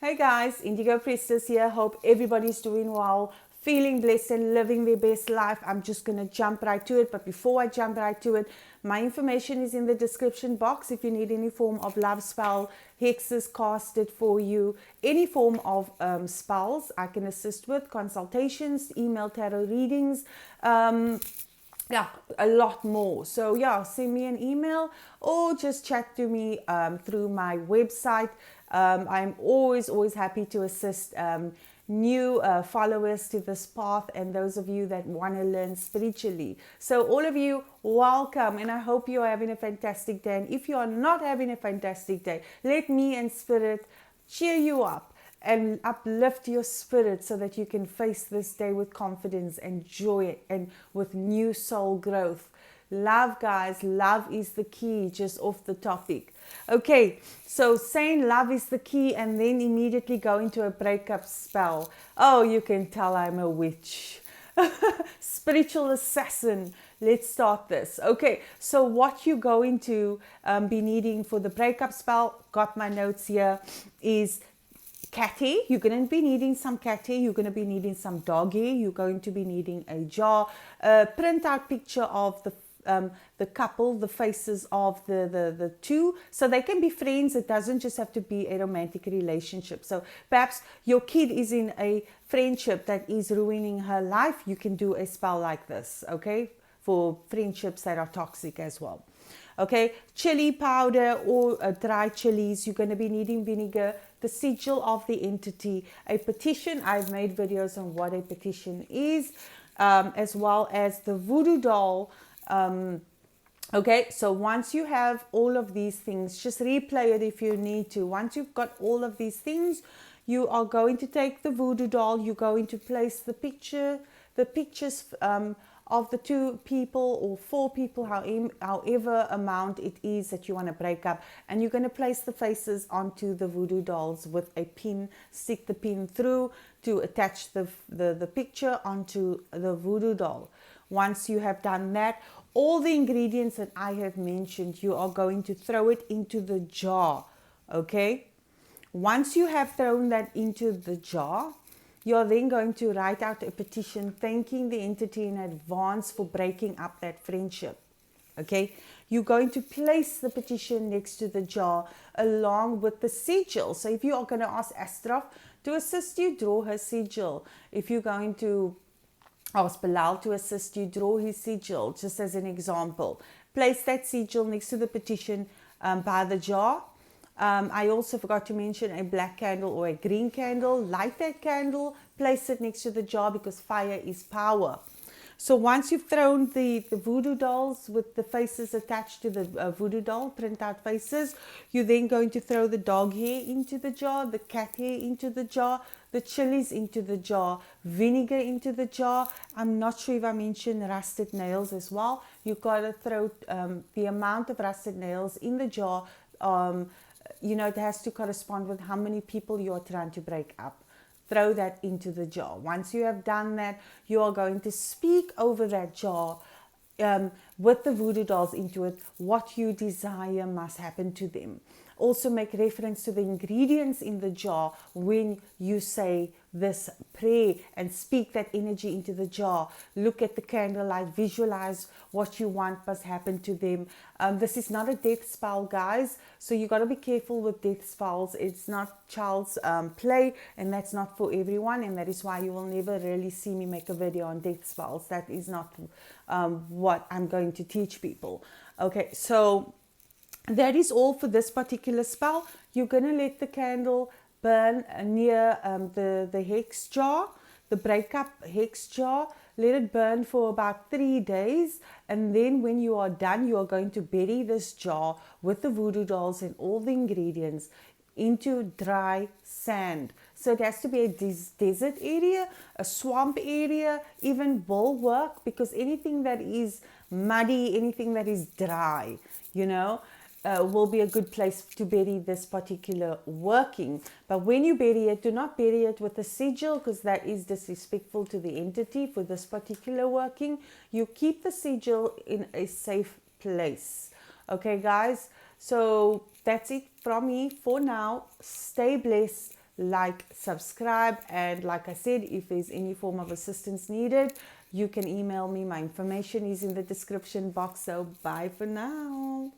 Hey guys, Indigo Priestess here. Hope everybody's doing well, feeling blessed and living their best life. I'm just going to jump right to it. But before I jump right to it, my information is in the description box. If you need any form of love spell, hexes casted for you, any form of spells, I can assist with consultations, email tarot readings. Yeah, a lot more. So yeah, send me an email or just chat to me through my website. I'm always happy to assist new followers to this path and those of you that want to learn spiritually. So all of you, welcome, and I hope you are having a fantastic day. And if you are not having a fantastic day, let me and Spirit cheer you up and uplift your spirit so that you can face this day with confidence and joy and with new soul growth. Love, guys, love is the key, just off the topic. Okay, so saying love is the key and then immediately go into a breakup spell. Oh, you can tell I'm a witch. Spiritual assassin. Let's start this. Okay, so what you're going to be needing for the breakup spell, got my notes here, is cat hair. You're going to be needing some cat hair. You're going to be needing some dog hair. You're going to be needing a jar, a print out picture of the couple, the faces of the two, so they can be friends. It doesn't just have to be a romantic relationship. So perhaps your kid is in a friendship that is ruining her life. You can do a spell like this, okay, for friendships that are toxic as well. Okay, chili powder or dry chilies. You're going to be needing vinegar, the sigil of the entity, a petition. I've made videos on what a petition is, as well as the voodoo doll. Okay, so once you have all of these things, just replay it if you need to. Once you've got all of these things, you are going to take the voodoo doll. You're going to place the pictures of the two people or four people, however amount it is that you want to break up, and you're going to place the faces onto the voodoo dolls with a pin. Stick the pin through to attach the picture onto the voodoo doll. Once you have done that, all the ingredients that I have mentioned, you are going to throw it into the jar. Okay, once you have thrown that into the jar, you're then going to write out a petition thanking the entity in advance for breaking up that friendship. Okay, you're going to place the petition next to the jar along with the sigil. So if you are going to ask Astrof to assist you, draw her sigil. If you're going to ask Bilal to assist you, draw his sigil, just as an example. Place that sigil next to the petition by the jar. I also forgot to mention a black candle or a green candle. Light that candle, place it next to the jar because fire is power. So once you've thrown the voodoo dolls with the faces attached to the voodoo doll, print out faces, you're then going to throw the dog hair into the jar, the cat hair into the jar, the chilies into the jar, vinegar into the jar. I'm not sure if I mentioned rusted nails as well. You've got to throw the amount of rusted nails in the jar. It has to correspond with how many people you are trying to break up. Throw that into the jar. Once you have done that, you are going to speak over that jar with the voodoo dolls into it, what you desire must happen to them. Also make reference to the ingredients in the jar when you say this prayer and speak that energy into the jar. Look at the candlelight, visualize what you want must happen to them. This is not a death spell, guys, so you got to be careful with death spells. It's not child's play, and that's not for everyone, and that is why you will never really see me make a video on death spells. That is not what I'm going to teach people. Okay, so that is all for this particular spell. You're going to let the candle burn near the hex jar, the breakup hex jar. Let it burn for about 3 days, and then when you are done, you are going to bury this jar with the voodoo dolls and all the ingredients into dry sand. So it has to be a desert area, a swamp area, even will work, because anything that is muddy, anything that is dry, will be a good place to bury this particular working. But when you bury it, do not bury it with a sigil, because that is disrespectful to the entity for this particular working. You keep the sigil in a safe place. Okay, guys? So that's it from me for now. Stay blessed, like, subscribe, and like I said, if there's any form of assistance needed, you can email me. My information is in the description box. So bye for now.